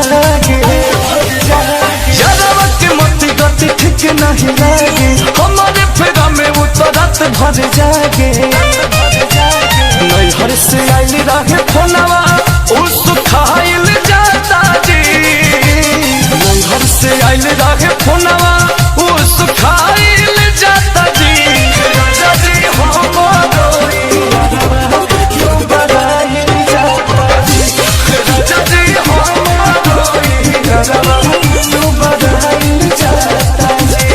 जागे यादवा के मती गति ठीक नहीं लागे हमारे फेरा में उतरत भर जागे नैहर से आइल रहे फोनवा उस खाइल जाता जी नैहर से आइल रहे फोनवा उस खाइल जाता जी राजा जी हमारो क्यों बड़ाइल जाता जी राजा जी हमारो क्यों बड़ाइल जाता जी।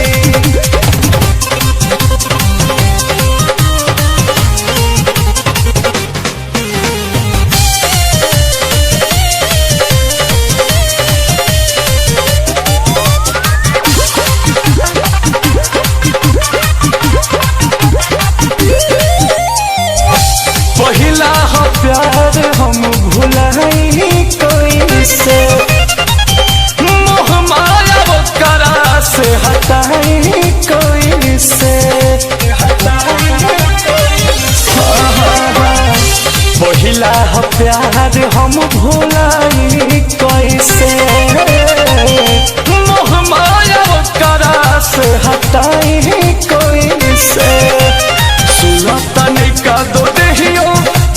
पहिला हो प्यार हम भुलाई कोई से मोह माया वो करा से हटाई कोई से पहिला हो प्यार हम भुलाई कोई से मोह माया वो करा से हटाई कोई से सुना तने का दो देहियो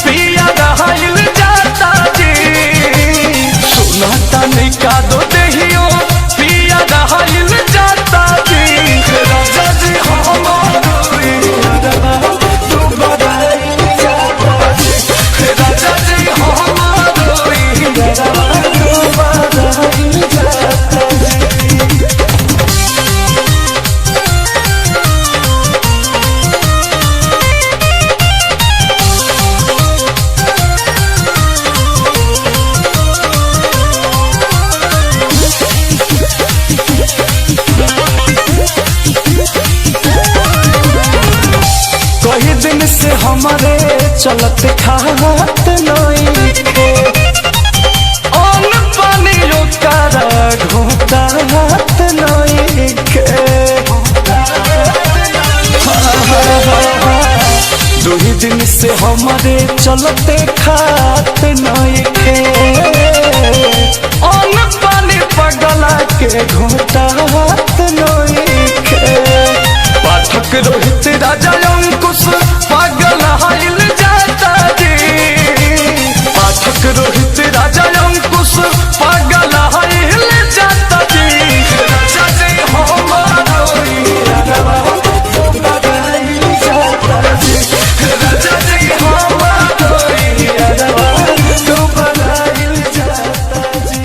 पिया रहल जाता जी सुना तने का दो देहियो पिया रहल जाता जी राजा जी हमारो तू बड़ाइल जाता जी राजा जी हमारो तू बड़ाइल जाता जी। कई दिन से हमारे चलत खात नइखे अन्न पानी ओकरा घोटा हाथ नइखे दो ही दिन से हमारे चलते खात नइखे अन्न पानी पगला के घोटा हाथ नइखे पाठक रोहित राजा अंकुश पागल हाइल जाता जी पाठक रोहित राजा अंकुश पागल हाइल जाता जी राजा जी हमारो जाता जी राजा जी हमारो तू बड़ाइल जाता जी।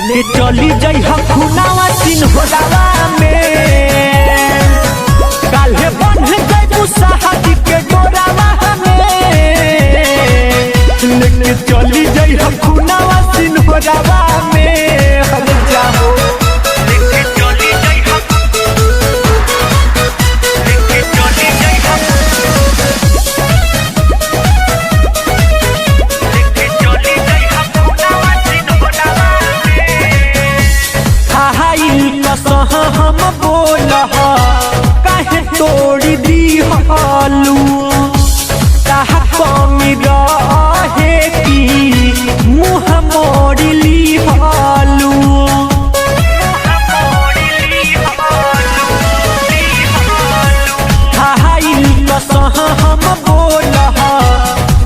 लेके चली जई खुनावा सिन्होरावा में काल्हे बन जइबू शादी के डोरावा में लेके चली जई खुनावा सिन्होरावा में हर जाओ लेके चली जई लेके चली जई लेके चली जई खुनावा सिन्होरावा हाइल कसह हम बोलह काहे तोड़ी दी हालू कहा कमी रहे की मुँह मोड़ ली हालू हाइल कसह हम बोलह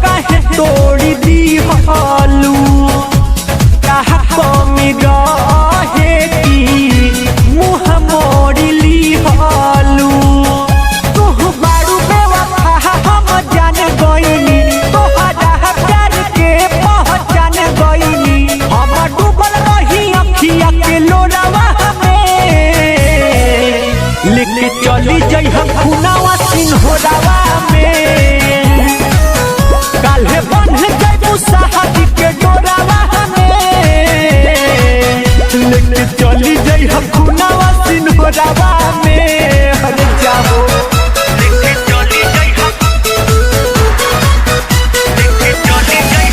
काहे तोड़ी दी हालू कहा कमी रहे की मुँह मोड़ ली हालू तू बारू बेवफा हम जान गइनी तोहरा प्यार के पहचान गइनी हम डूबल रही अखिया के लोरावा में लेके चली जई खुनावा सिन्होरावा में काल्हे बन जइबू शादी के डोरावा लेके चली जई खुनावा सिन्होरावा में हर जाओ लेके चली जई लेके चली जई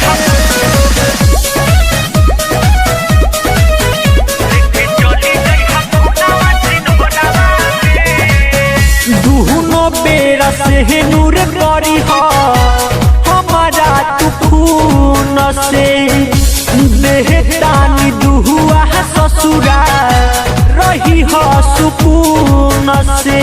लेके चली जई खुनावा सिन्होरावा दुनो बेरा से नूर करी हमारा तू खून से देहतानी दुहुआ ससुरा रही हो सुकून से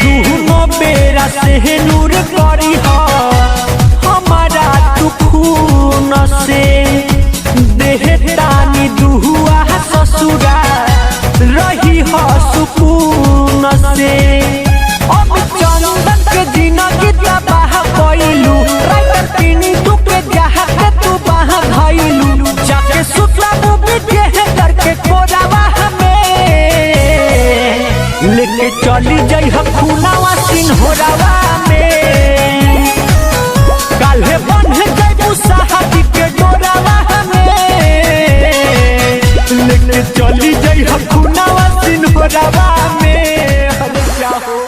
दुनो बेरा से नूर करी हमारा तू खून से देहतानी दुहुआ ससुरा रही हो सुकून से अब चंदन के जिंदगी तबाह कइलू राइटर पिनी तू के जहां के तू बाह धइलू जाके सुतला मूवी के करके कोरावा में लेके चली जई खुनावा सिन्होरावा में काल्हे बन जइबू शादी के डोरावा में लेके चली जई खुनावा सिन्होरावा में हर जाओ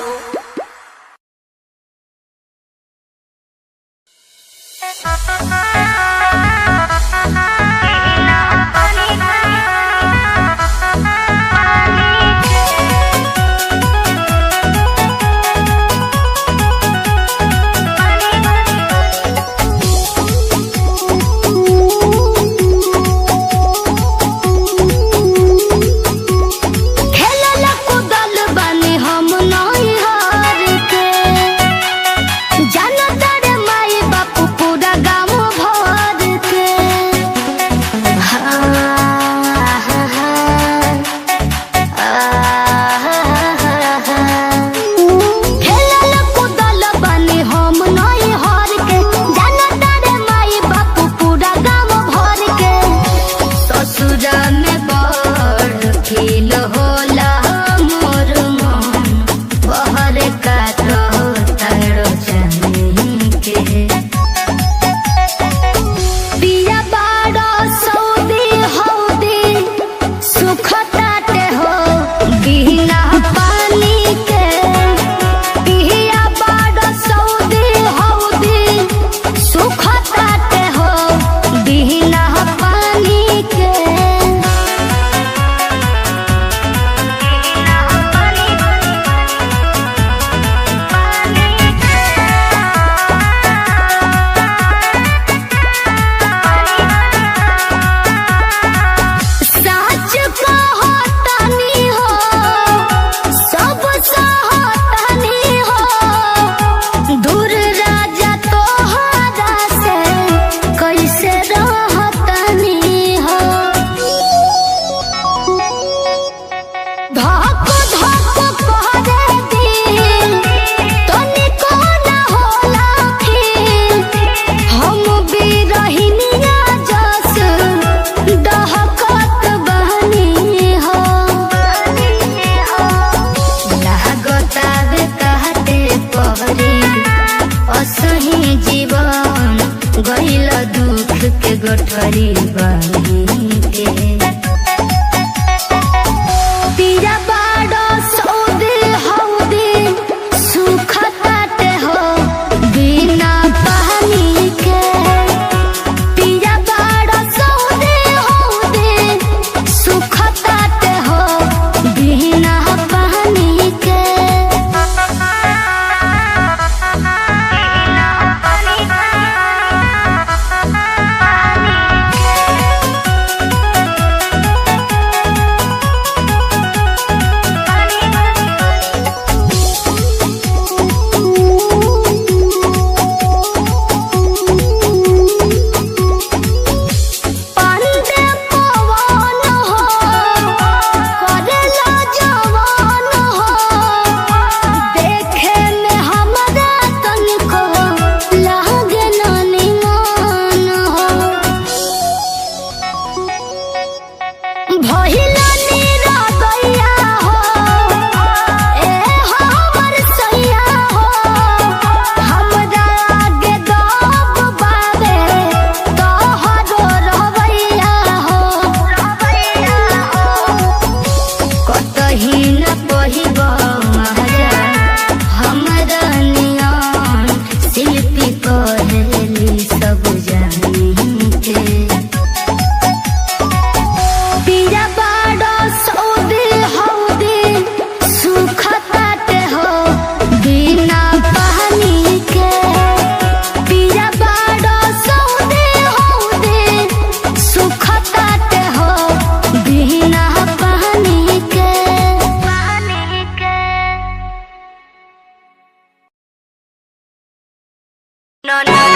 खेलला कुदल बानी हम नहीं हार के जानता रे माई बापू पूरा गाँव हमरा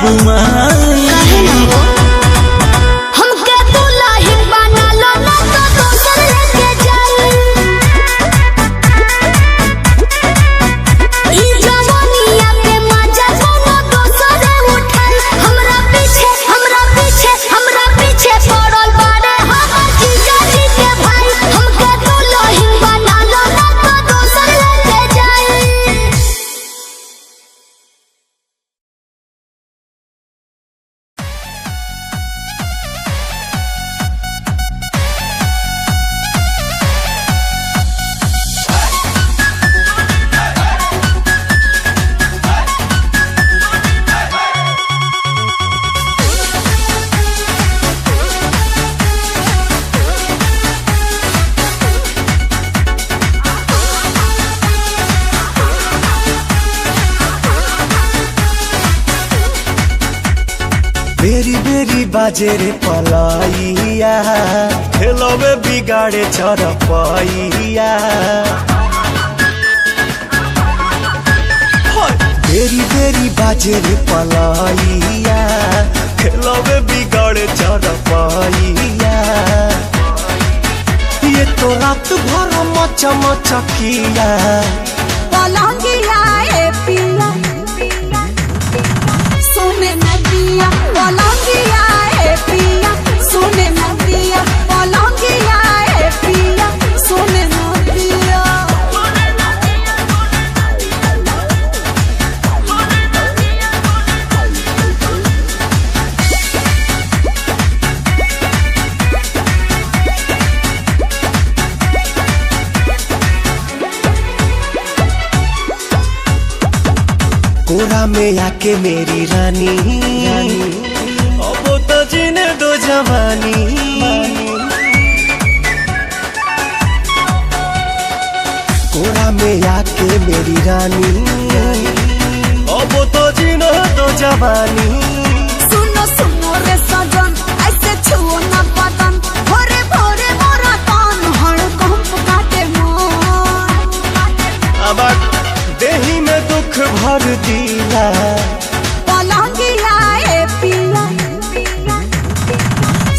बबुआन हमके दुल्हन बना लो ना तो दोसर लेके जाई ई जवानिया के मजा कोनो दोसर उठाई हमरा पीछे पड़ल बाड़े हमर जीजा जी के भाई हमके दुल्हन बना लो ना तो दोसर लेके जाई बेरी बेरी बाजे रे पलाइया खेलवे बिगाड़े चरपैया बेरी बेरी बाजे रे पलाइया खेलवे बिगाड़े चरपैया ये तो रात भर मचा मचकिया पलंगिया ए पिया सोने नदिया पलंगिया ए पिया सोने नदिया पलंगिया ए पिया सोने नदिया कोरा में आके मेरी रानी अब तो जीने दो जवानी कोरा में आके मेरी रानी अब तो जीने दो जवानी सुनो सुनो रे सजन ऐसे छुओ ना बदन भोरे भोरे मोरा तन हड़कंप काटे मन अब देही में दुख भर दिला पलंगिया ए पिया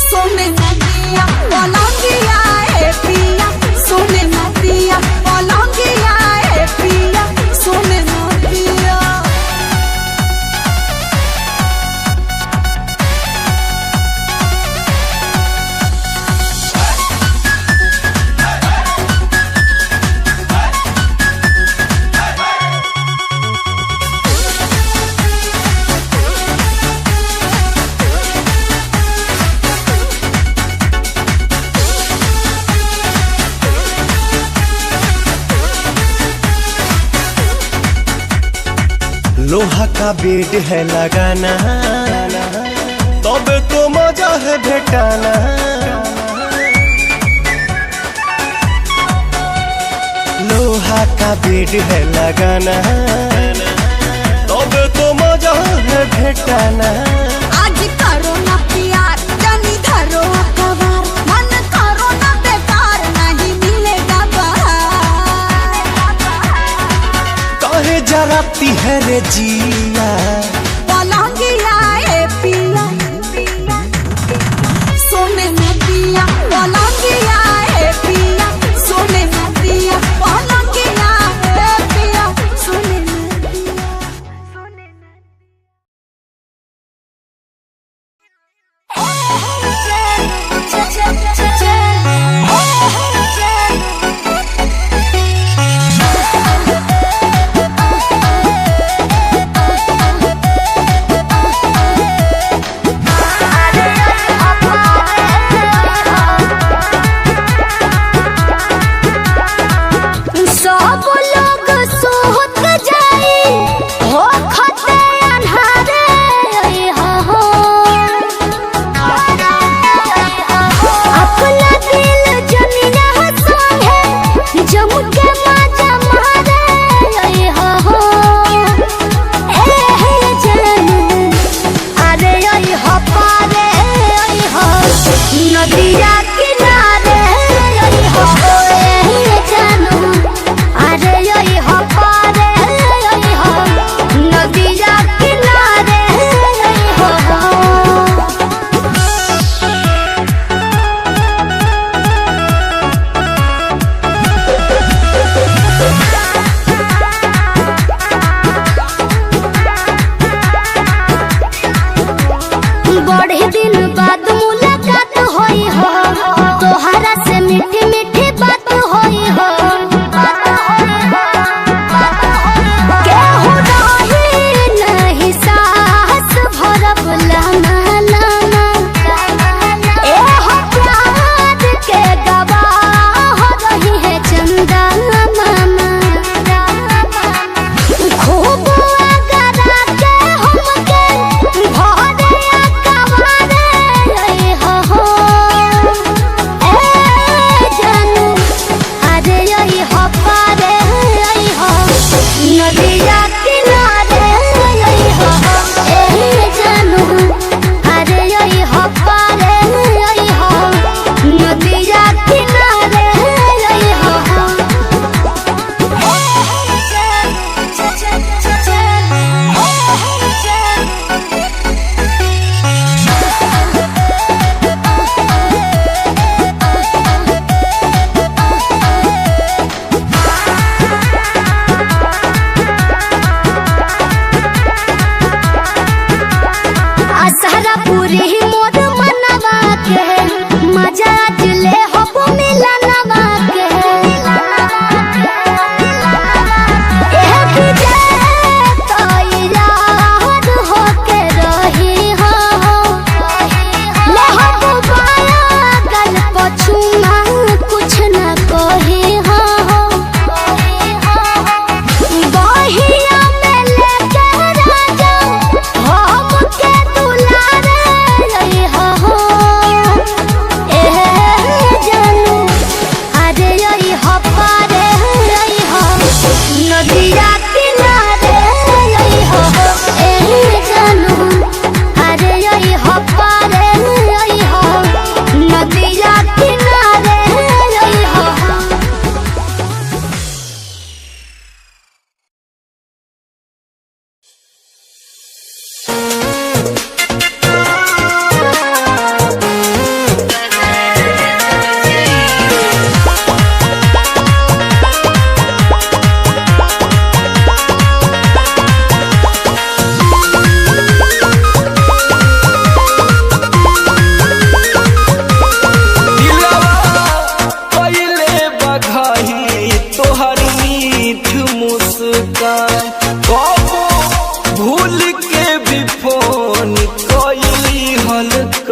सोने नदिया पलंगिया ए पिया सोने नदिया पलंगिया ए पिया सोने नदिया लोहा का बेड है लगाना तबे तो मजा है भेटाना लोहा का बेड है लगाना तबे तो मजा है भेटाना आज करो ना प्यार जनी धरो अखबार मन करो ना बेकार नहीं मिलेगा बाहर काहे जराती है रे जिया पलंगिया ए पिया सोने नदिया पलंगिया ए पिया सोने नदिया पलंगिया ए पिया सोने नदिया सब लोग सोहत जाई हो खते अन्हारे हो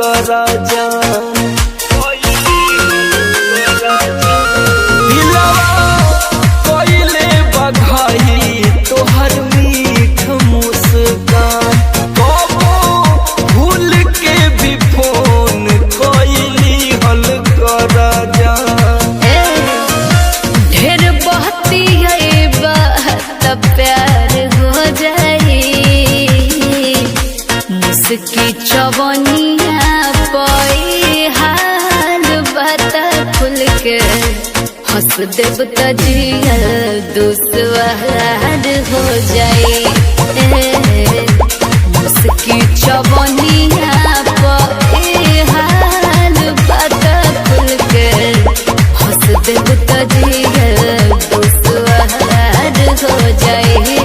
करा जान दिलवा कोइले बधाई तोहर मीठ मुस्कान कबो भूल के भी फोन कोइली हल करा जान ढेर बहती है बात प्यार हो जाए मुस्की चवनिया पे हाल बता खुल के हंस देव तजियल दुश्वार हो जाए मुस्की चवनिया पे हाल बता खुल के हंस देव तजियल दुश्वार हो जाए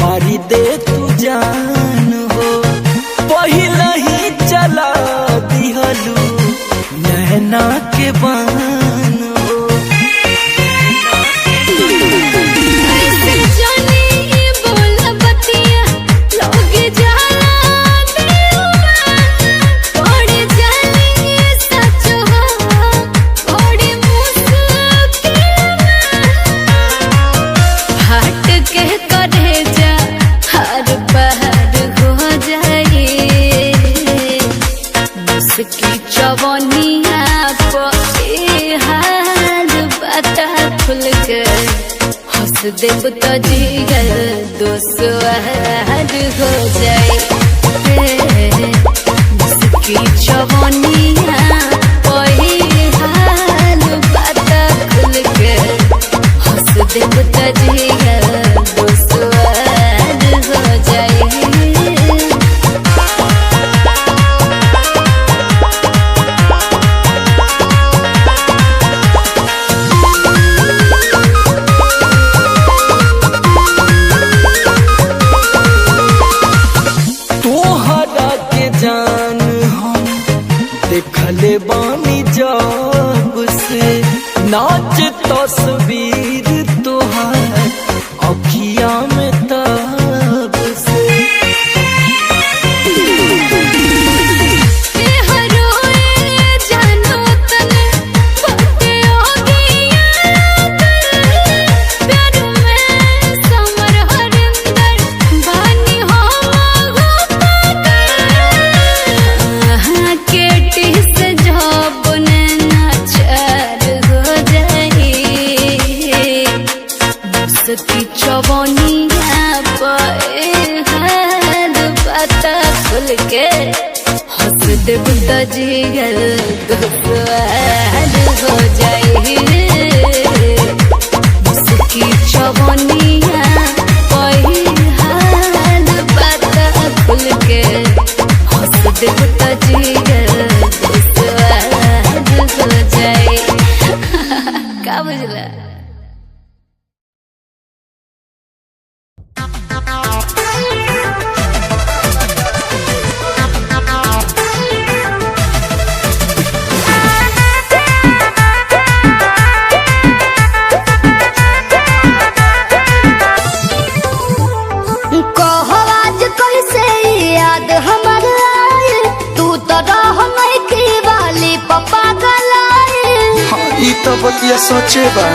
मारी दे तू जान हो पहिला ही चला दिहलू नैना के बान हो की चवनिया पे हाल बता खुल के हंस देव तजियल दुश्वार हो जाए की चवनिया पे हाल बता खुल के हंस देव तजियल दुश्वार हो जाए देखले बानी जब से नाच तस्वीर तोहार अखिया में तब से की चवनिया पे हाल बता खुल के हंस देव तजियल दुश्वार हो जाए मुस्की चवनिया पे हाल बता खुल के हंस देव तजियल दुश्वार हो जाए का बुझला तो बतिया सोचे बा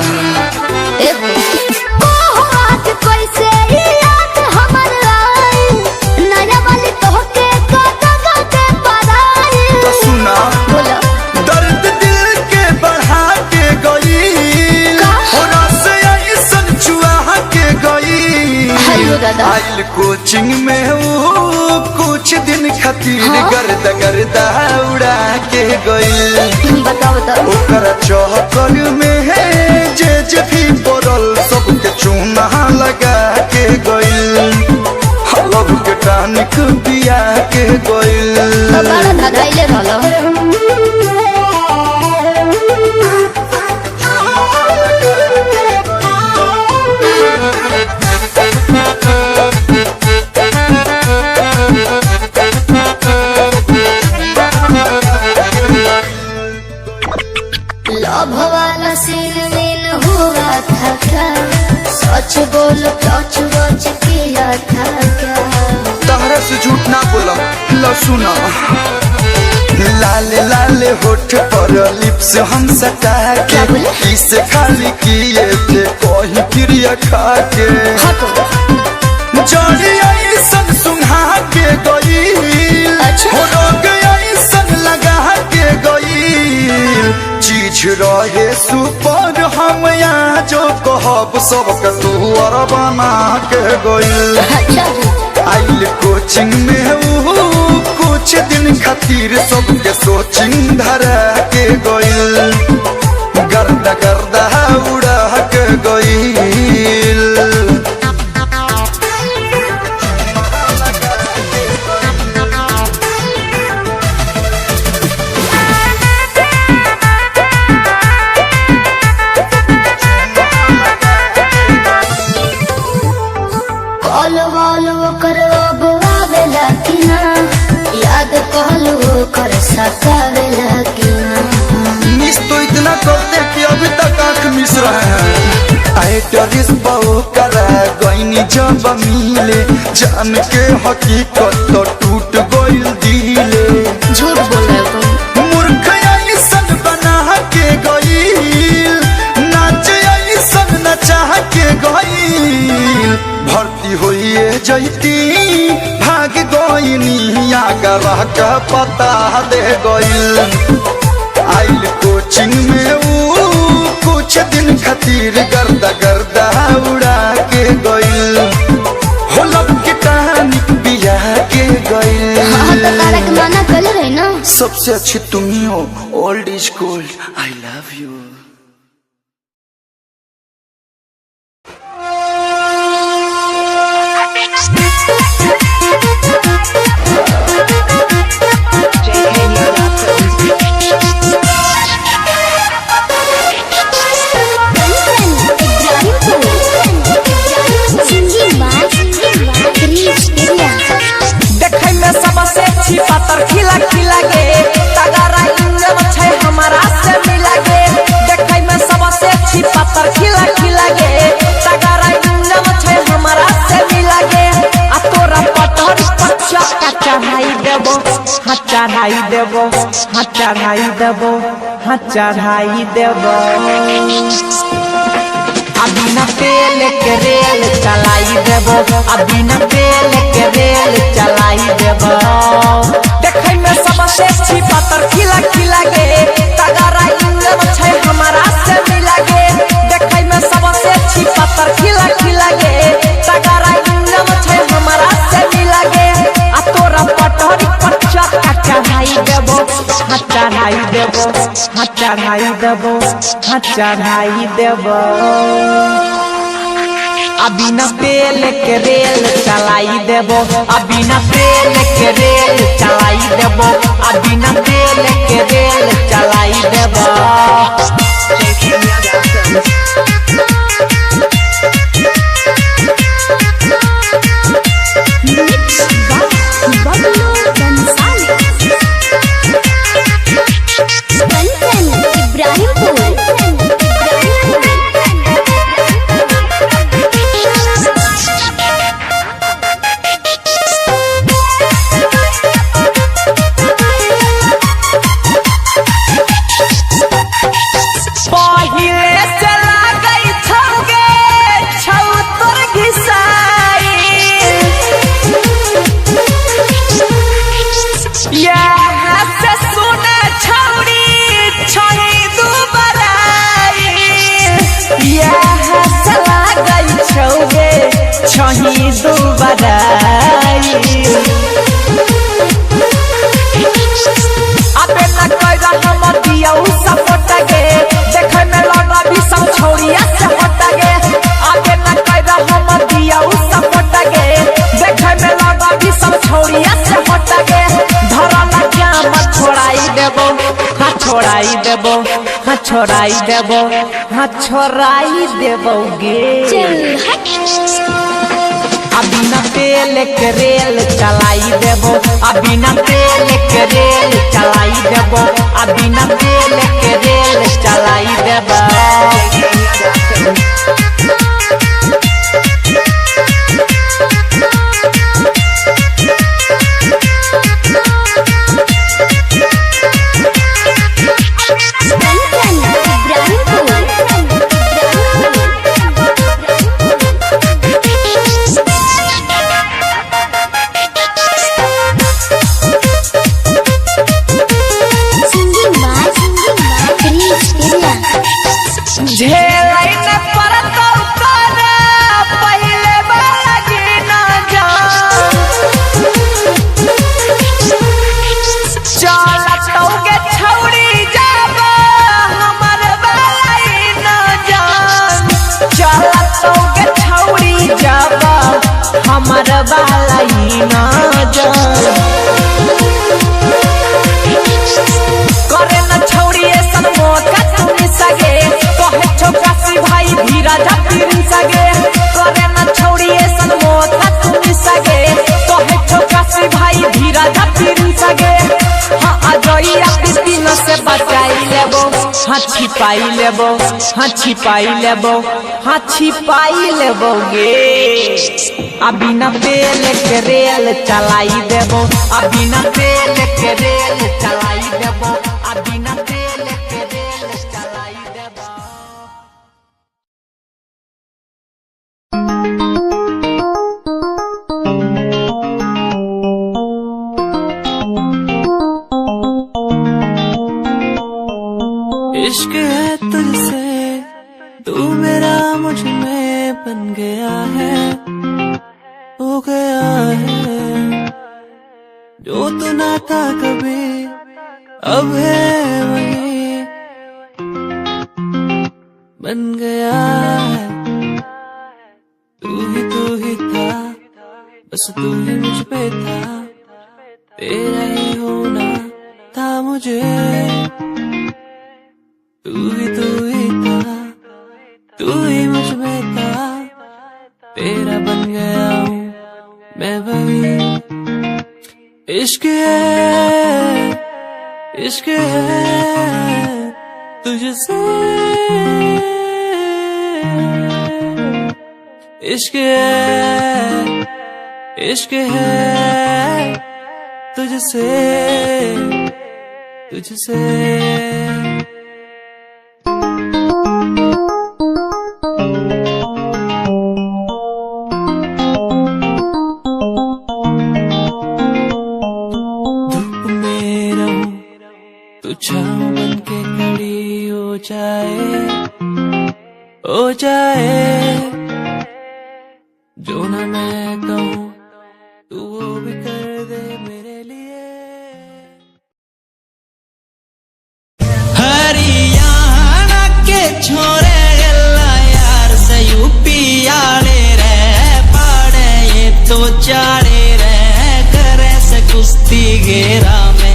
कैसे याद हमर आई नया वाली तोहके कदगा के पराई तो सुना बोला दर्द दिल के बढ़ा के गई और से ऐसन छुआ के गई आइल कोचिंग में वो कुछ दिन खातिर गर्दा उड़ा के गई बताओ ओकर चौकर में है जे भी पड़ल सबके चूना लगा के गई लव के टानिक पिया के गइल। बड़ा धगाइले रहलो। लव वाला सीन हुआ था क्या? सच बोलो टच वच किया था क्या? तहरा से झूठ ना बोला लो सुना। लाले लाले होठ पर लिप्स हम सटा के इसे खाली किए थे कोई क्रिया खा के। जड़ी ऐसन सुंघा के गई, हो रोग ऐसन लगा के गई। चीज रहे सुपर हम यहाँ जो कहब सबके तू और बना के गई। आइल कोचिंग में कुछ दिन खातिर सबके सोचिंग धरा के गइल। गर्दा गर्दा उड़ा के गइल। मिस तो इतना करते कि अभी तक आँख मिस रहे हैं। आए टरिस बहु करा गईनी जब मिले, जान के हकीकत तो टूट गइल दिले। झूठ बोले मूर्ख ऐसन बना के गइल, नाच ऐसन नचा के गइल। भर्ती होइए जैती भाग गइनी आगरा का पता दे गइल। आइल कोचिंग में कुछ दिन खातिर गर्दा गर्दा उड़ा के गइल। हो लब के टानिक पिया के गइल। तो मना कर रहे ना। सबसे अच्छी तुम ही हो, old is gold, I love you. देखै में सबसे अच्छी पातर खिला खिला गे, तगड़ा इंजन छै हमारा से मिला गे। देखै में सबसे अच्छी पातर खिला खिला गे, तगड़ा इंजन छै हमारा से मिला गे। आ तोरा पटहर पर चक्का चढ़ाई देबो, हाँ चढ़ाई देबो, हाँ चढ़ाई देबो, हाँ चढ़ाई देबो। अभी न तेल के रेल चलाई देबो, अभी न तेल के रेल चलाई देबो। देखै में सबसे अच्छी पातर खिला खिला गे, तगड़ा इंजन छै हमारा से मिला गे। देखै में सबसे अच्छी पातर खिला खिला गे, तगड़ा इंजन छै हमारा से मिला गे। आ तोरा पटहरी पर चक्का चढ़ाई देबो, हाँ चढ़ाई देबो, हाँ चढ़ाई देबो, हाँ चढ़ाई देबो। अभी न तेल के रेल चलाई देबो, अभी न तेल के रेल चलाई देबो, अभी न तेल के रेल चलाई देबो। छही दुबराई अबे न कइरा हम दिया उ सपोर्ट गे, देखे में लड़ा भी सब छोड़िया से हट गे। अबे न कइरा हम दिया उ सपोर्ट गे, देखे में लड़ा भी बतिया से हटगे धरल जाम छोड़ाई देबो हाँ छोड़ाई देबो हाँ छोड़ाई देबो हाँ छोड़ाई देबो गे अभी न तेल के रेल चलाई देबो अभी न तेल के रेल चलाई देबो अभी न तेल के रेल चलाई देबो हमर बालाई ना करे न छौड़ी ऐसन मौका तुनी सगे कहे छोकासी भाई धीरा झपीरी सगे करे न छौड़ी ऐसन मौका तुनी सगे कहे छोकासी भाई धीरा झपीरी सगे हाँ अजई अपनी न से बचाई लेबो हाँ छिपाई लेबो हाँ छिपाई लेबो हाँ छिपाई लेबो गे अभी न तेल के रेल चलाई देबो अभी न तेल के रेल चलाई देबो अभी न तेल के रेल चलाई देबो इश्क है तुझसे तू मेरा मुझ में बन गया है हो गया है जो तू ना था कभी अब है वही बन गया है तू ही था बस तू ही मुझ पे था तेरा ही होना था मुझे तू ही था तू ही मुझ में था तेरा बन गया हूँ मैं वही इश्क है तुझसे इश्क है तुझसे छाँव बन के खड़ी हो जाए जो ना मैं कहूँ तू वो भी कर दे मेरे लिए हरियाणा के छोरे गल्ला यार से यूपी आले रे पाड़े ये तो चाड़े रे करे से कुश्ती घेरा में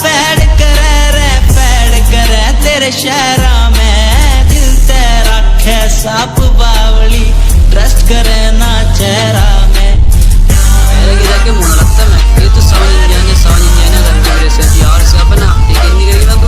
पैड करे तेरे शहरा में दिल तेरा साप बावली ट्रस्ट करे ना चेहरा में मेरे गिरा के मुंह लगता है ये तो साउथ इंडिया ने करके मेरे से यार से अपना ठीक है नहीं करेगा तू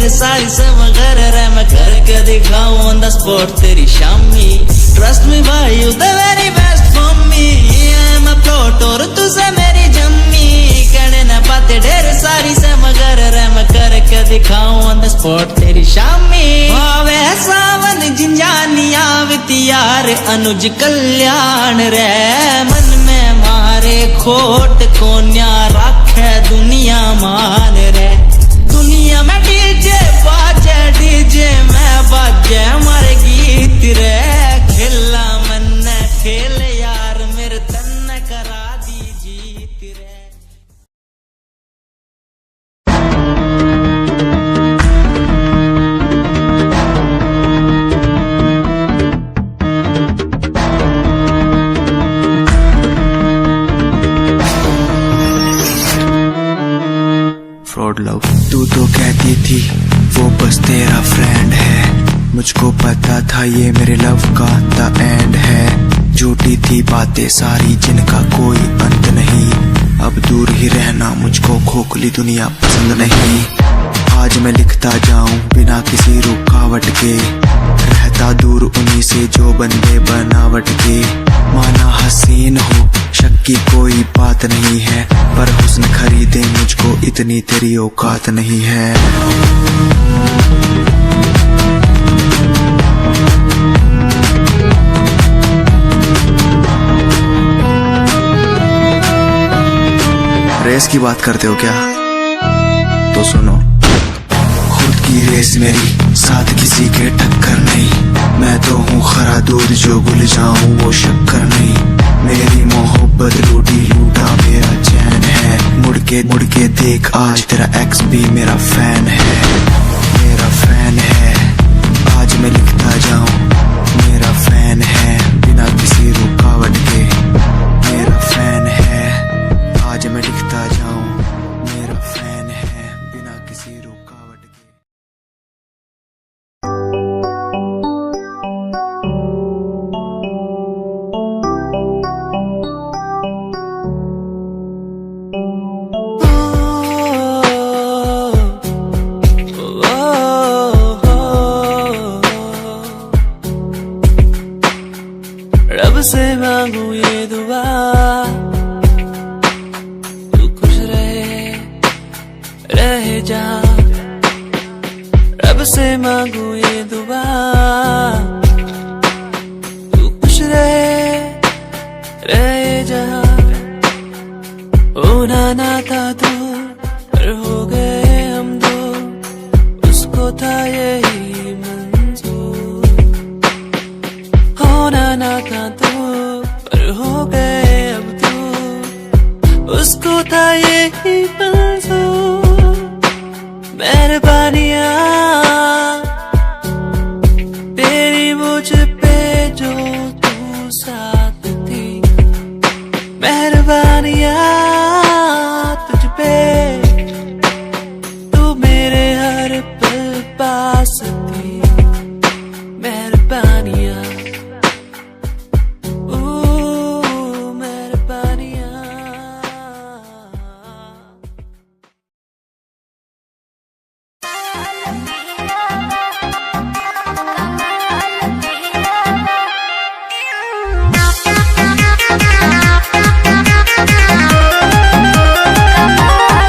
सारी सब घर रे मैं करके दिखाऊं ऑन द स्पॉट तेरी शामी ट्रस्ट मी भाई you the very best for me I am a plot और तुझे मेरी जम्मी कहने न पाते ढेर सारी सब घर रे मैं करके दिखाऊं ऑन द स्पॉट तेरी शामी भावे सावन जिंजानिया वितियार अनुज कल्याण रे मन में मारे खोट कोन्या रखे दुनिया मान रे दुनिया फ्रॉड लव तू तो कहती थी वो बस तेरा फ्रेंड है, मुझको पता था ये मेरे लव का द एंड है। झूठी थी बातें सारी जिनका कोई अंत नहीं, अब दूर ही रहना मुझको खोखली दुनिया पसंद नहीं। आज मैं लिखता जाऊं बिना किसी रुकावट के, रहता दूर उन्हीं से जो बंदे बनावट के। माना हसीन हो शक की कोई बात नहीं है, पर हुस्न खरीदे मुझको इतनी तेरी औकात नहीं है। रेस की बात करते हो क्या? तो सुनो, खुद की रेस मेरी साथ किसी के टक्कर नहीं। मैं तो हूँ खरा दूध जो घुल जाऊं वो शक्कर नहीं। मेरी मोहब्बत लूटी लूटा मेरा चैन है, मुड़ के देख आज तेरा एक्स भी मेरा फैन है, मेरा फैन है। आज मैं लिखता जाऊं मेरा फैन है, बिना किसी रुकावट के मेरा फैन है। आज मैं लिखता जाऊं मेरा फैन है, बिना किसी रुकावट के। रब से मांगू ये दुआ, तू खुश रहे जा। रब से मांगू ये दुआ, तू खुश रहे जा। होना ना था तू पर हो गए हम दो, उसको था यही मंजूर। होना ना था तू पर हो गए अब तू, उसको था यही मंजूर। मेहरबानियाँ तेरी मुझ पे जो तू साथ थी, मेहरबानियाँ तुझ पे तू मेरे हर पल पास थी। मेहरबानियाँ कमाल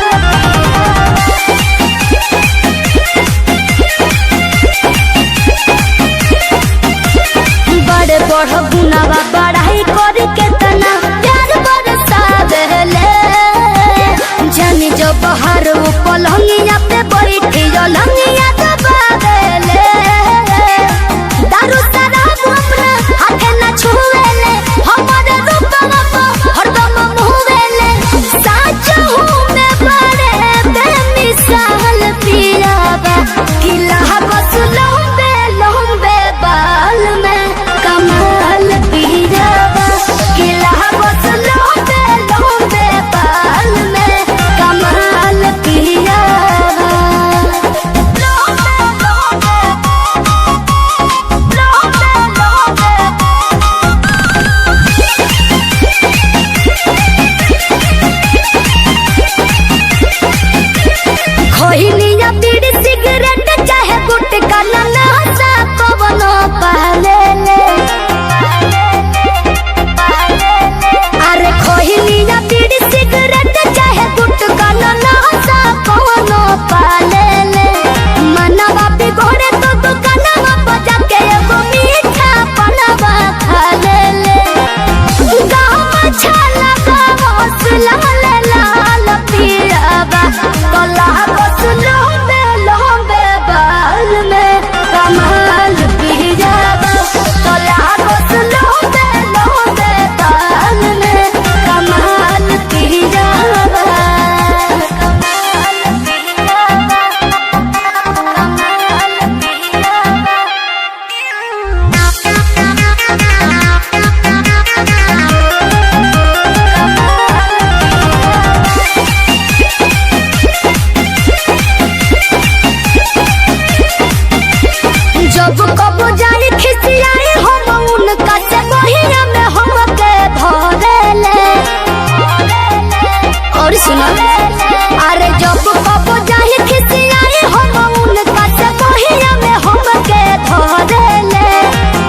अरे जब कबो जाहि खिसियाई हम उनका से कहिया में हमके धरेले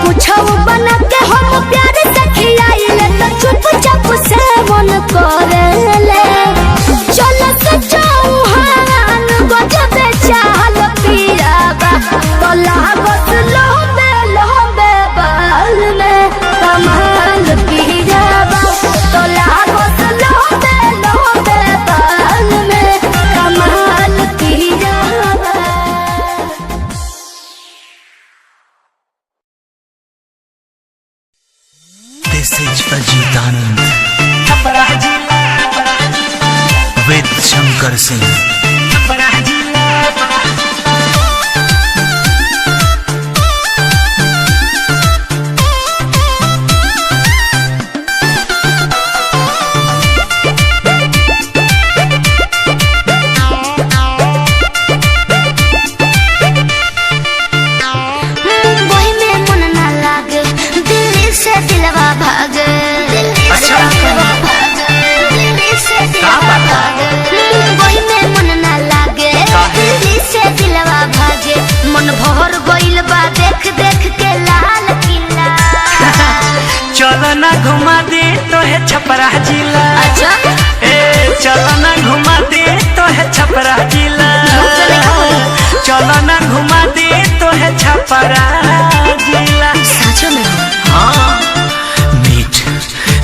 कुछो बना के हम प्यार से खियाइले तो चुपचाप से मन करेले चल सजाऊ हान गजबे चाल पियाबा तो लागत लोबे बाल में कमाल पियाबा तो लागत लोबे बाल में कमाल पियाबा। This is Ajitanand with Shankar Singh. Mumbai में मन ना लागे दिल्ली से दिलवा भागे अच्छा। दिल्ली से क्या बात है? मुंबई में मन ना लागे दिल्ली से दिलवा भागे मन भर गइल बा देख देख के लाल किला। चलो ना घुमा दे तो है छपरा जिला। अच्छा ए चलो ना घुमा दे तो है छपरा जिला। चलो ना घुमा दे तो है छपरा जिला। सच में हाँ मीठ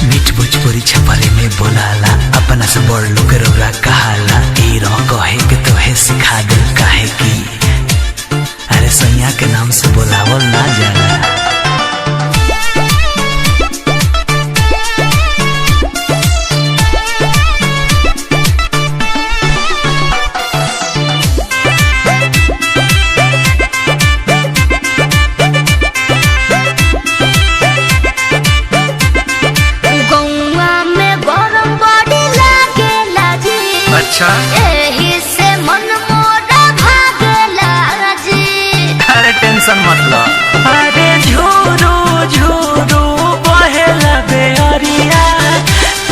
मीठ भोजपुरी छपरे में बोलाला अपना से बड़ लोग रौरा कहाला ई रो कहे के तोहे सिखा दे काहे की अरे सैया के नाम से बोलावल ना जाला। गौवा में गरम बड़ी लागेला जी अच्छा एही से मन मोरा भागेला जी। अरे टेंशन मत लो। अरे झूरू झूरू बहेला बेअरिया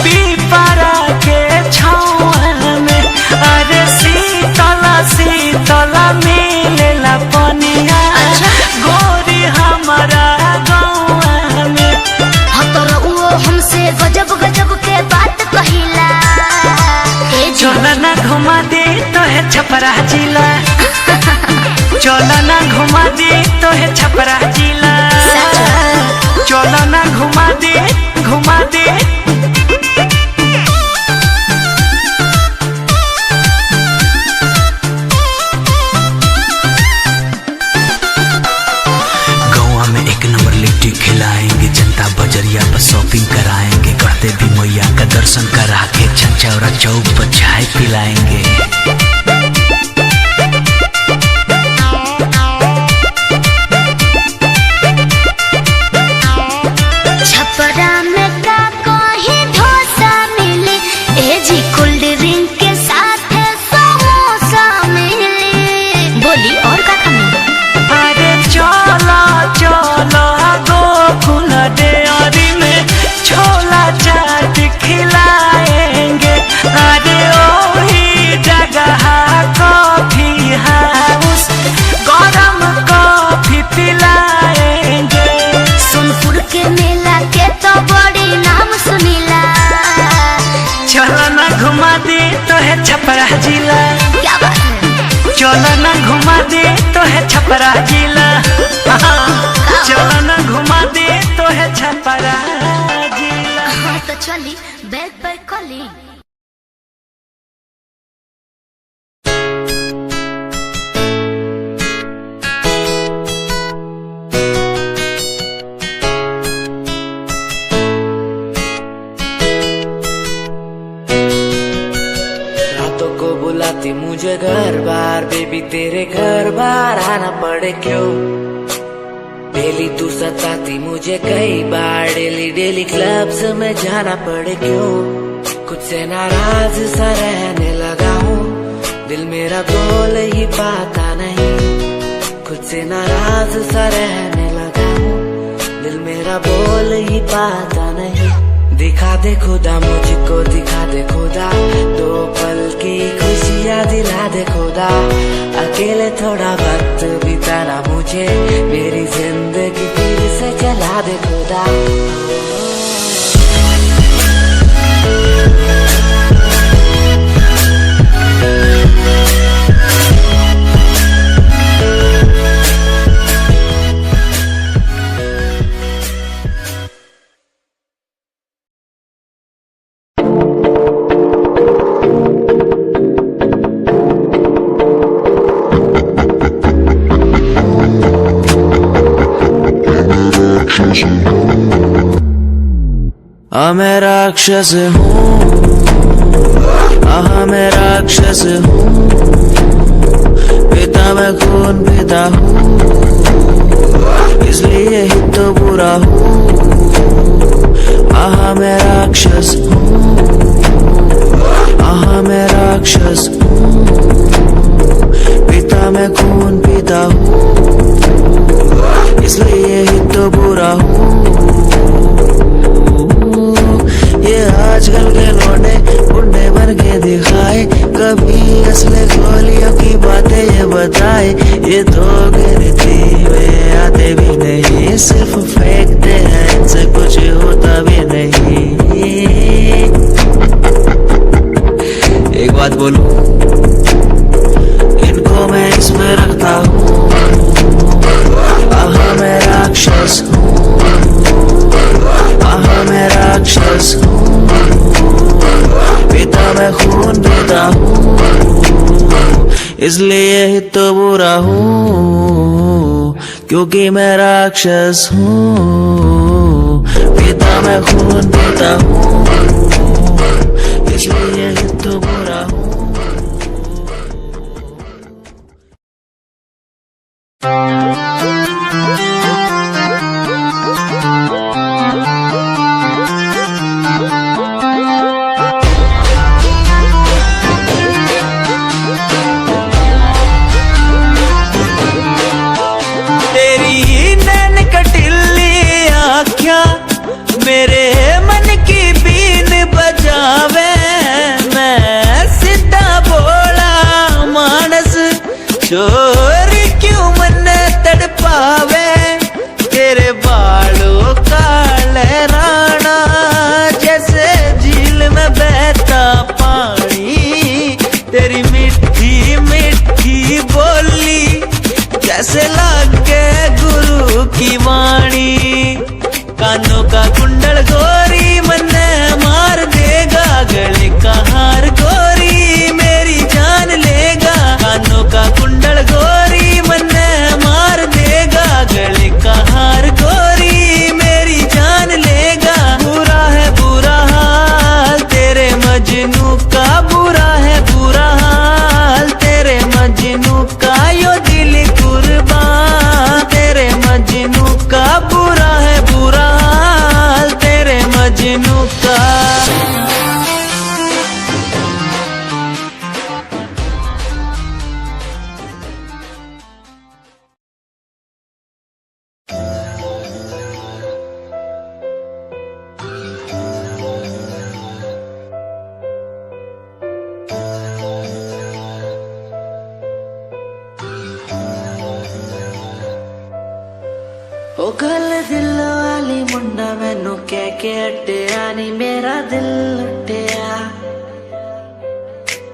पीपरा के छाँव में। अरे शीतला शीतला मिलेला पनिया गोरी हमारा गौवा में। हतर वो हमसे गजब गजब के बात कहिला ए जी। चलो ना घुमा दे तो है छपरा जिला। चलो ना घुमा दे तो है छपरा जिला। चलो ना घुमा दे घुमा दे। गौवा में एक नंबर लिट्टी खिलाएंगे जनता बजरिया पर शॉपिंग कराएंगे करते भी मैया का दर्शन करा के छंचौरा चौक पर चाय पिलाएंगे। छपरा में का कहीं डोसा मिली ए जी कोल्ड ड्रिंक के साथ समोसा मिली। बोली और का मिली? अरे चलो चलो गोकुल डेयरी में छोला चाट खिलाएंगे। अरे ओही जगह कॉफी हाउस गरम कॉफी पिलाएंगे। सोनपुर के मेला के तो बड़ी नाम सुनीला। चलो ना घुमा दे तो है छपरा जिला। क्या बात है? चलो ना घुमा दे तो है छपरा जिला। चलो ना घुमा दे तो है छपरा जिला। हाँ तो चली बैग पैक कर ली। रातों को बुलाती मुझे घर बार बेबी तेरे घर बार आना पड़े क्यों। डेली तू सताती मुझे कई बार डेली डेली क्लब्स में जाना पड़े क्यों। खुद से नाराज सा रहने लगा हूँ दिल मेरा बोल ही पाता नहीं। खुद से नाराज सा रहने लगा हूँ दिल मेरा बोल ही पाता नहीं। दिखा दे खुदा मुझको, दिखा दे खुदा, 2 पल की खुशियाँ दिला दे खुदा। अकेले थोड़ा वक्त बिताना मुझे, मेरी जिंदगी फिर से चला दे खुदा। मैं राक्षस हूँ, मैं राक्षस हूँ, पिता मैं खून पिता हूँ, इसलिए ही तो बुरा हूँ। मैं राक्षस हूँ, मैं राक्षस हूँ, पिता मैं खून पिता हूँ, इसलिए ही तो बुरा हूँ। ये आजकल के लौंडे गुंडे बन के दिखाए, कभी असले गोलियों की बातें ये बताए। ये तो गिरती में आते भी नहीं, सिर्फ फेंकते हैं, इनसे कुछ होता भी नहीं। एक बात बोलूं, इनको मैं इसमें रखता हूँ। मैं राक्षस हूँ, मैं राक्षस हूँ, पिता मैं खून पिता हूँ, इसलिए ही तो बुरा हूँ, क्योंकि मैं राक्षस हूँ। पिता मैं खून पिता हूँ, इसलिए ही तो बुरा हूँ। मेरे मन की बीन बजावे, मैं सीधा बोला मानस, चोरी क्यों मन तड़पावे। तेरे बालों का लहराना जैसे झील में बहता पानी, तेरी मीठी मीठी बोली जैसे लागे गुरु की वाणी। कानों का कुंडल गोरी मन्ने मार देगा, गले का हार गोरी मेरी जान लेगा। कानों का कुंडल गोरी मन्ने मार देगा, गले का हार गोरी मेरी जान लेगा। बुरा है बुरा हाल तेरे मजनू का, बुरा है बुरा हाल तेरे मजनू का, यो दिल कुर्बान तेरे मजनू का। बुरा है बुरा हाल तेरे मजनू का। ओ गल दिल वाली मुंडा मैनू कह के हटिया नी, मेरा दिल लुटिया।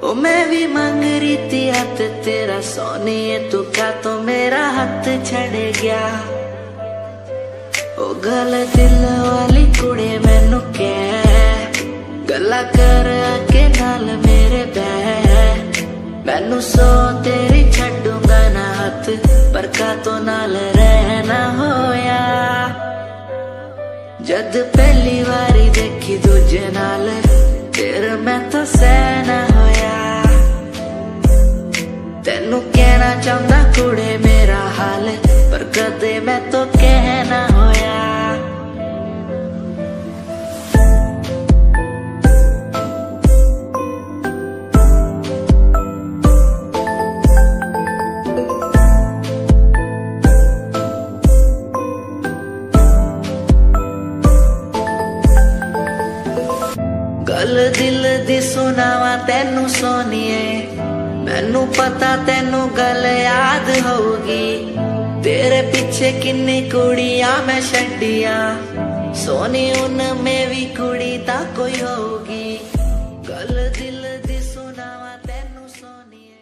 ओ मैं भी मंग रही थी हाथ तेरा सोनिए, तू क्या तो मेरा हाथ छड़ गया। ओ गल दिल वाली कुड़ी मैनू कह, गला कर आके नाल मेरे बह। मैनू सो तेरी छड्डूंगा ना हाथ, पर का तो नाल रहना होया। जद पहली बारी देखी दूजे नाल, फिर मैं तो सहना होया। तेनू कहना चाहता कुड़े मेरा हाल, पर कदे मैं तो कहना होया। सोनिए मैनू पता तेनू गल याद होगी तेरे पीछे किन्नी कुड़ियां मैं छड्डियां सोनी उनमें भी कुड़ी ता कोई होगी गल दिल दी सुनावा तेनू सोनिए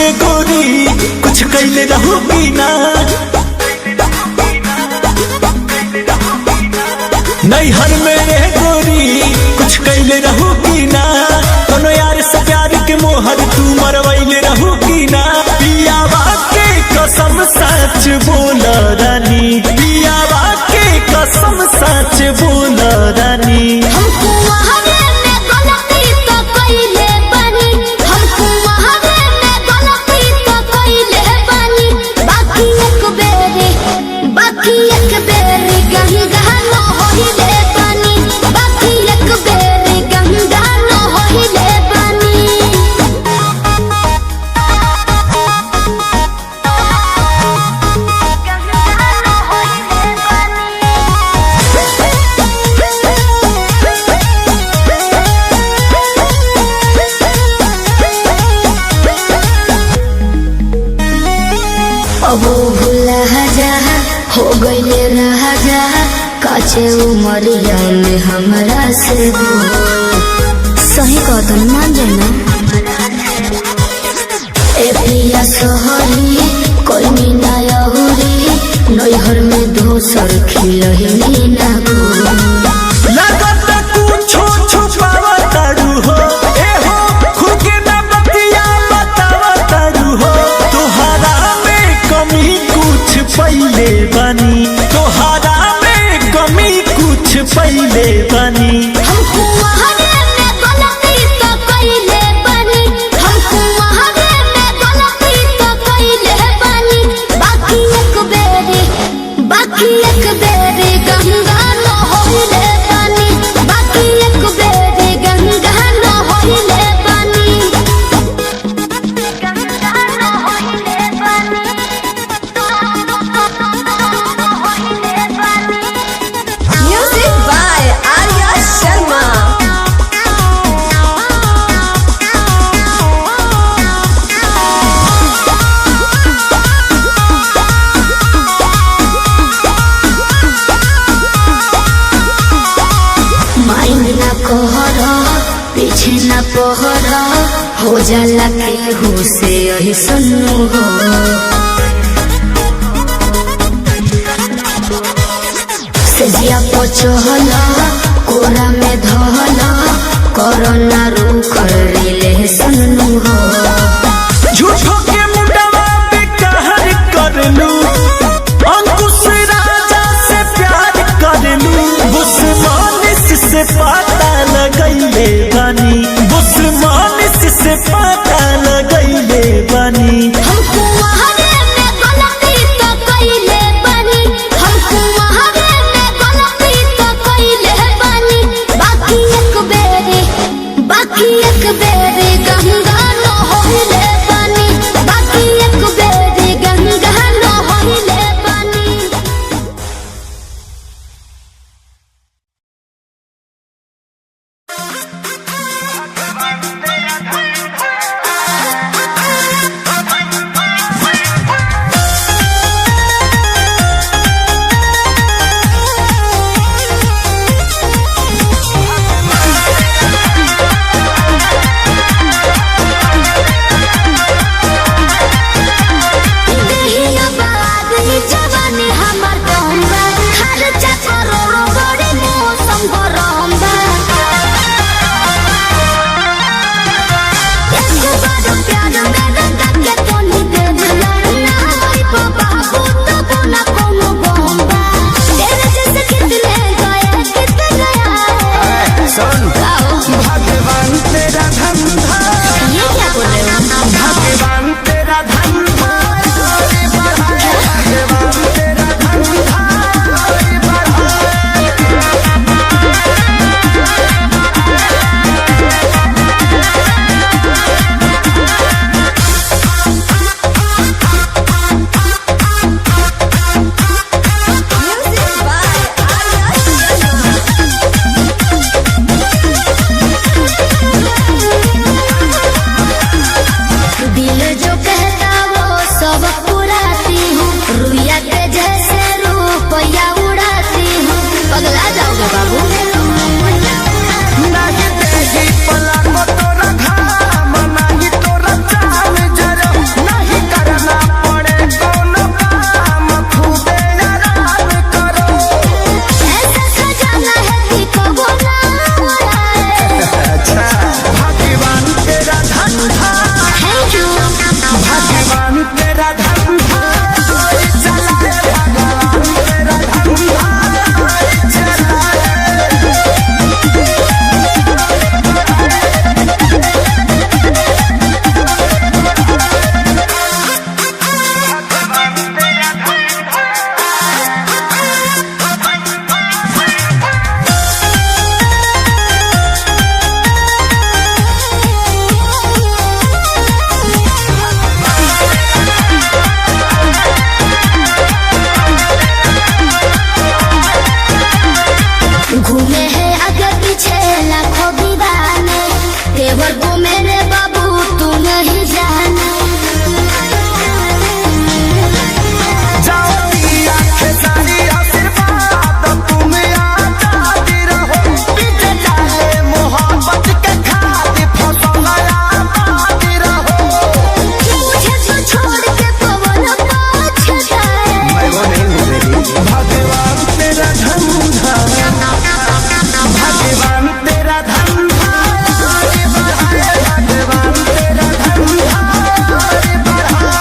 कुछ कैले रहूगी ना नैहर में ये गोरी कुछ कैले रहूगी ना कोनो यार से प्यार के मोहर तू मरवैले रहूगी ना पियावा के कसम सच बोल रानी पियावा के कसम सच बोल रानी हमको वहावे में गलती तो कइले बानी हमको वहावे में गलती तो कइले बानी बाकी एक बेरी गंगा न होइले बानी बाकी एक बेरी गंगा न होइले बानी अब भूला जा हो गईले रहा जा काचे उमरिया में हमरा से सही कहतन मान जाना ए पिया सोहरी कोई मीना यहुरी नैहर में दोसर खिलही ना लगता कुछो छुपावा तारू हो ए हो खुद के ना बतिया बतावा तारू हो तोहरा में कमी कुछ पहिले बनी तोहरा में कमी कुछ पहिले बनी हमको वहावे में गलती तो कइले बानी हमको वहावे में गलती तो कइले बानी बाकी एक बेरी गंगा न होइले बानी बाकी एक बेरी गंगा न होइले बानी गंगा न होइले बानी music by Arya Sharma mind ना कहर पीछे ना पहर हो जाला केहू से यही सुनू हो सजिया पचहल कोरा में धहल कोरोना रूख रिले सुनू हो झूठो के मुंडवा पे कहर कर लू अंकुश राजा से प्यार कर लू बुस्मानिस से पता लगैले बनी बुस्मानिस से पता लगैले बनी हमको वहावे में गलती तो कइले बानी हमको वहावे में गलती तो कइले बानी बाकी एक बेरी गंगा न होइले मुझे जो कहता वो सब पुराती हूँ, रुइया के जैसे रुपया उड़ाती हूँ। पगला जाओगे बाबू। नहीं तेजी पलको तोरा घाम, नहीं तोरा चाल जरा, नहीं करना पड़े कोनो काम, खूबे आराम करो। ऐसा खजाना है कि कबो ना उड़ाए। अच्छा भगवान तेरा धंधा, थैंक यू। भगवान तेरा धंधा चलाए, भगवान तेरा धंधा चलाए। घूमे हैं आगे पीछे लाखों दीवाने, तेवर को मेरे बाबू तू नहीं जाना। जाओ दिया खेसारी आशीर्वाद, तुम आजादी रहो, पीछे डाले मोहब्बत के खाद, फसल आबादी रहो। मुझे तो छोड़ के पवन पाछ जाए। भगवान तेरा धंधा, भगवान तेरा धंधा आगे बढ़ाए, भगवान तेरा धंधा आगे बढ़ाए।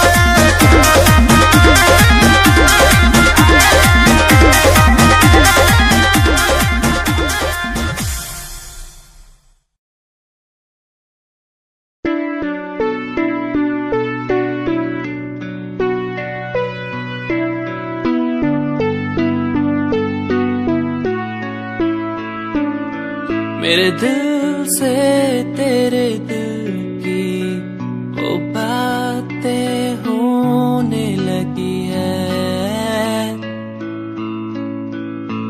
मेरे दिल से तेरे दिल की वो बातें होने लगी है,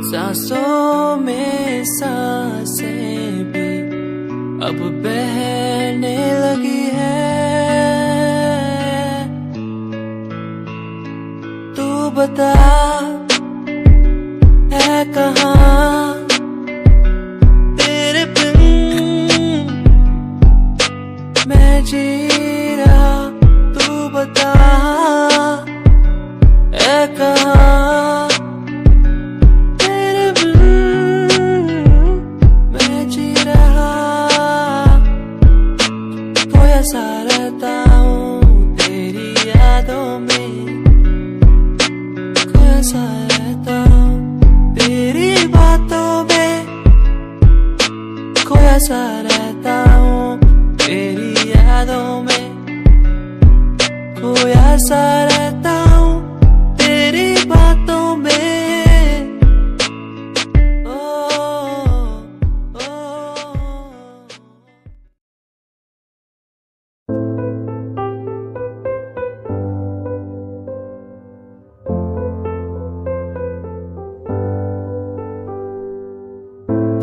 सांसों में सांसें भी अब बहने लगी है। तू बता है कहाँ मैं जी रहा, तू बता है कहाँ तेरे बिन मैं जी रहा। खोया सा रहता हूँ तेरी यादों में, खोया सा रहता हूँ तेरी बातों में, खोया सा रहता हूँ तेरी यादों में, खोया सा रहता हूँ तेरी बातों में। ओ, ओ,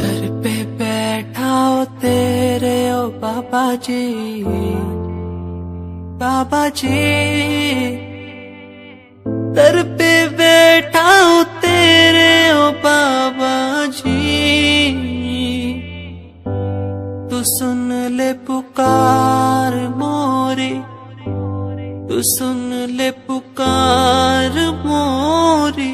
दर पे बैठा हो तेरे ओ बाबा जी, बाबा जी दर पे बैठा हूँ तेरे ओ बाबा जी। तू सुन ले पुकार मोरी, तू सुन ले पुकार मोरी,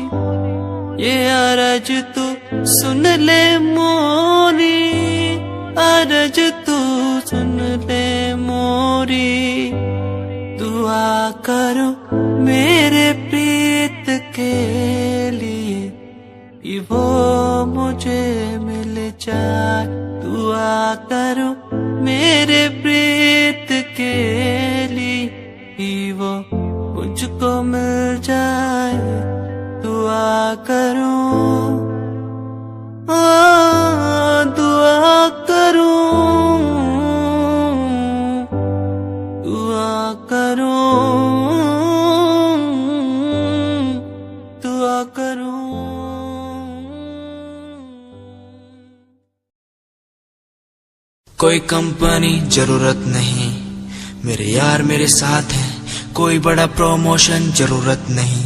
ये अरज तू सुन ले मोरी, अरज तू सुन ले मोरी। दुआ करो मेरे प्रीत के लिए कि वो मुझे मिल जाए, दुआ करो मेरे प्रीत के लिए कि वो मुझको मिल जाए, दुआ करूं दुआ करूं, दुआ करूं, दुआ करूं। कोई कंपनी जरूरत नहीं, मेरे यार मेरे साथ है, कोई बड़ा प्रमोशन जरूरत नहीं।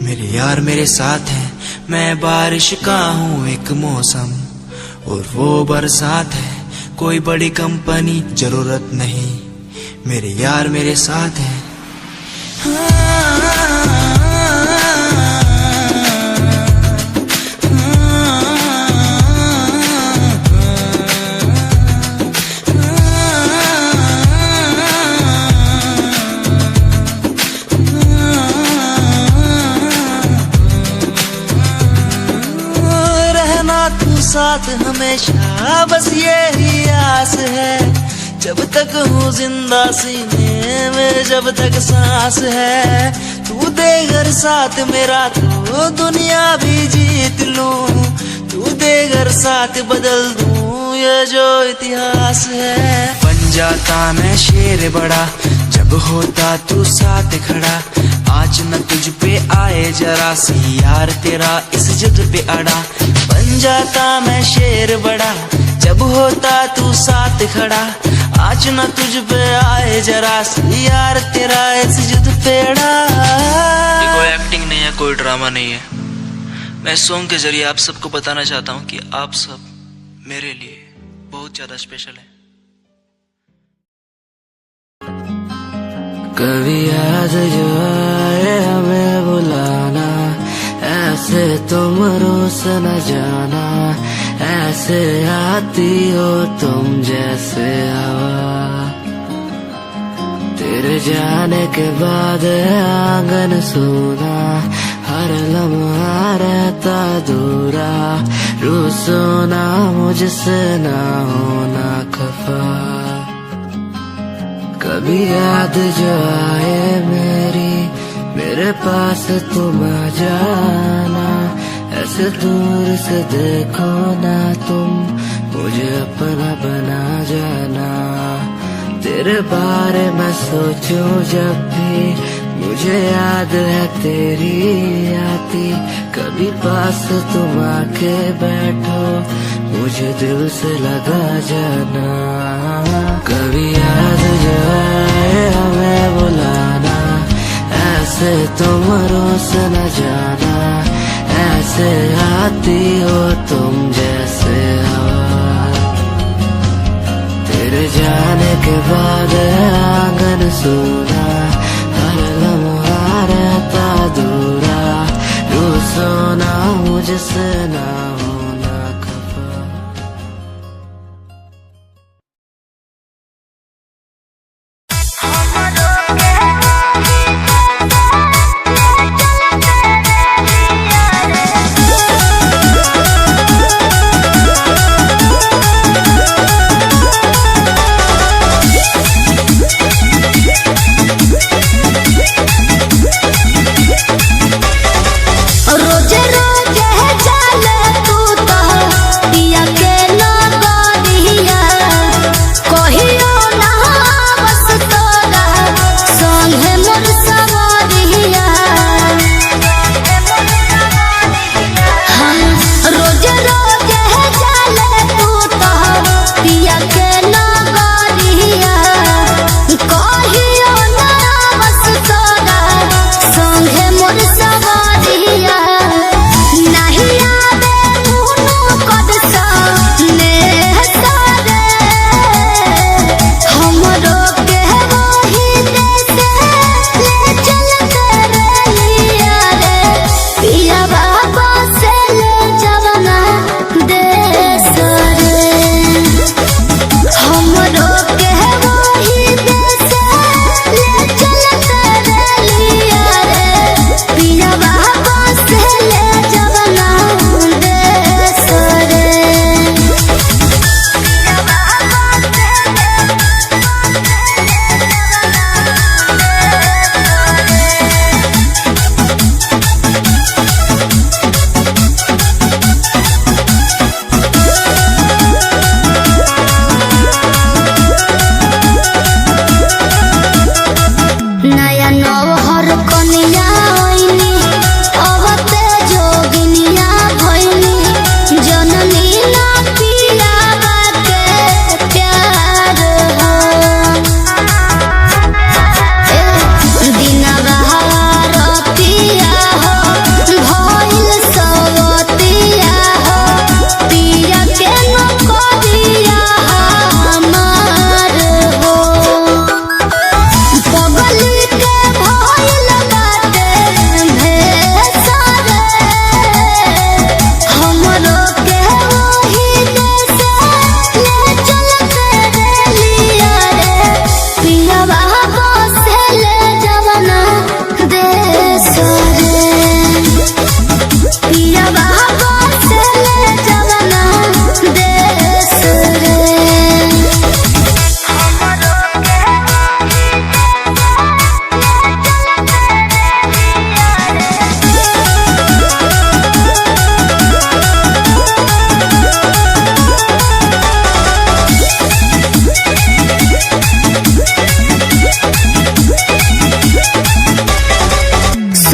मेरे यार मेरे साथ है, मैं बारिश का हूँ एक मौसम, और वो बरसात है, कोई बड़ी कंपनी जरूरत नहीं। मेरे यार मेरे साथ है। साथ हमेशा बस यही आस है, जब तक हूँ जिंदा सीने में, जब तक सांस है। तू दे घर साथ मेरा तो दुनिया भी जीत लूं, तू दे घर साथ बदल दूं ये जो इतिहास है। बन जाता मैं शेर बड़ा जब होता तू साथ खड़ा, आज न तुझ पे आए जरा सी यार तेरा इस जिद पे अड़ा। बन जाता मैं शेर बड़ा जब होता तू साथ खड़ा, आज न तुझ पे आए जरा सी यार तेरा इस जिद पे अड़ा। ये कोई एक्टिंग नहीं है, कोई ड्रामा नहीं है। मैं सॉन्ग के जरिए आप सबको बताना चाहता हूँ कि आप सब मेरे लिए बहुत ज्यादा स्पेशल है। कभी याद जो आए हमें बुलाना, ऐसे तुम रोस न जाना, ऐसे आती हो तुम जैसे हवा। तेरे जाने के बाद आंगन सूना, हर लम्हा रहता दूरा, रूसो ना मुझसे ना होना खफा। कभी याद जो आए मेरे पास तुम आ जाना, ऐसे दूर से देखो ना तुम, मुझे अपना बना जाना। तेरे बारे में सोचूं जब भी, मुझे याद है तेरी आती, कभी पास तुम आके बैठो, मुझे दिल से लगा जाना। कभी याद जो आए हमें बुलाना, ऐसे तुम रोस न जाना, ऐसे आती हो तुम जैसे हवा। तेरे जाने के बाद आंगन सूना, हर लम्हा रहता दूरा, रूसो ना मुझसे ना होना खफा।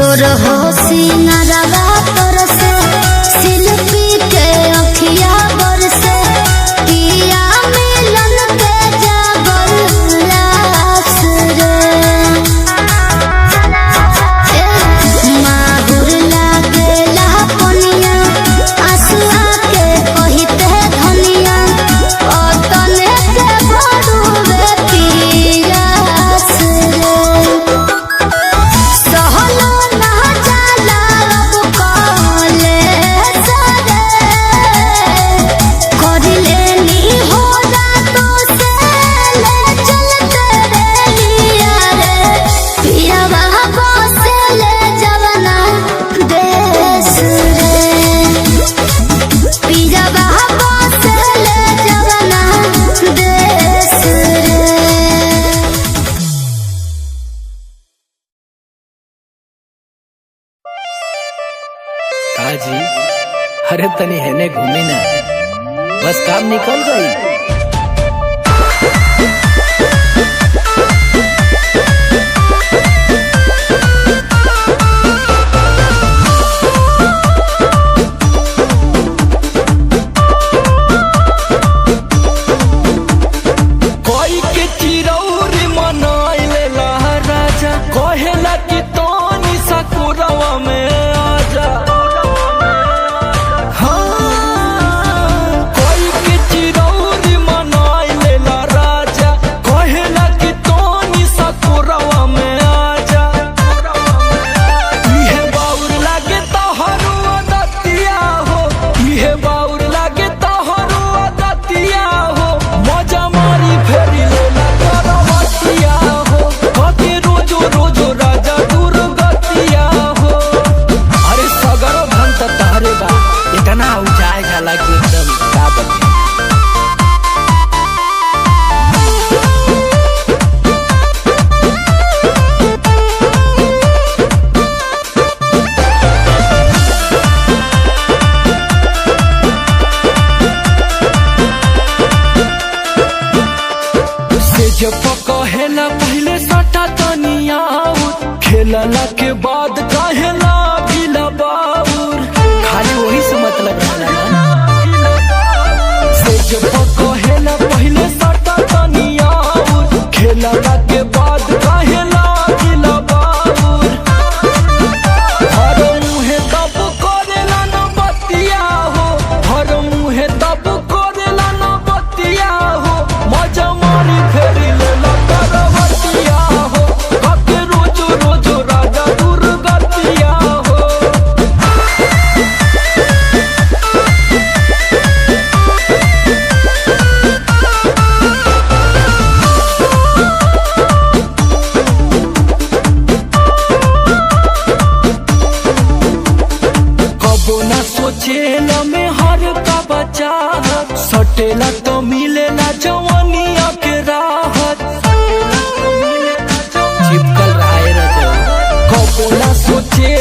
सोर हो सिंगरवा तोर से शिल्पी के अखिया बर से पिया मिलन के जागल लास रे माहुर लागेला पनिया आसुआ के कहिते धनिया अतने के भरुवे पियास रे सहलो ना जाला अब काले सरे करिले नी हो रातो से ले चलते रे लिया रे पिया बाबा से ले जवना देश रे पिया बाबा से ले जवना देश रे। काजी अरे तनी हेने घूमी ना, बस काम निकल गई। कोई के चिरौरी मनाइले ला राजा कहेला कि तोनी सकुरवा में आजा। हाँ, कोई के चिरौरी मनाइले ला राजा कहेला कि तोनी सकुरवा में आजा। इहे बाउर लागे तोहरो दतिया हो, इहे बाउर लागे तोहरो दतिया हो, मजा मारी फेरी लेला करवतिया हो, कति रोजो रोजो राजा दुर्गतिया हो। अरे सगरो धन त तहरे बा, इतना ऊंचाई जाला कि एकदम का बने। से जब कहेला पहले सटा तनिया खेलला के बाद कहेला गिला बाउर, खाली वही से मतलब रहला ना। से जब कहेला पहले सटा तनिया खेलला के बाद कहेला गिला बाउर। हर मुहे तब करेला न बतिया हो, हर मुहे तब करेला न बतिया हो, मजा मारी फेरी लेला करवतिया हो, कके रोजो रोजो राजा दुर्गतिया हो। कबो न सोचेला में हर का बचा सटेला तो मिलेला जवानिया के राहत, चिपकल रहा है रजो। कबो न सोचे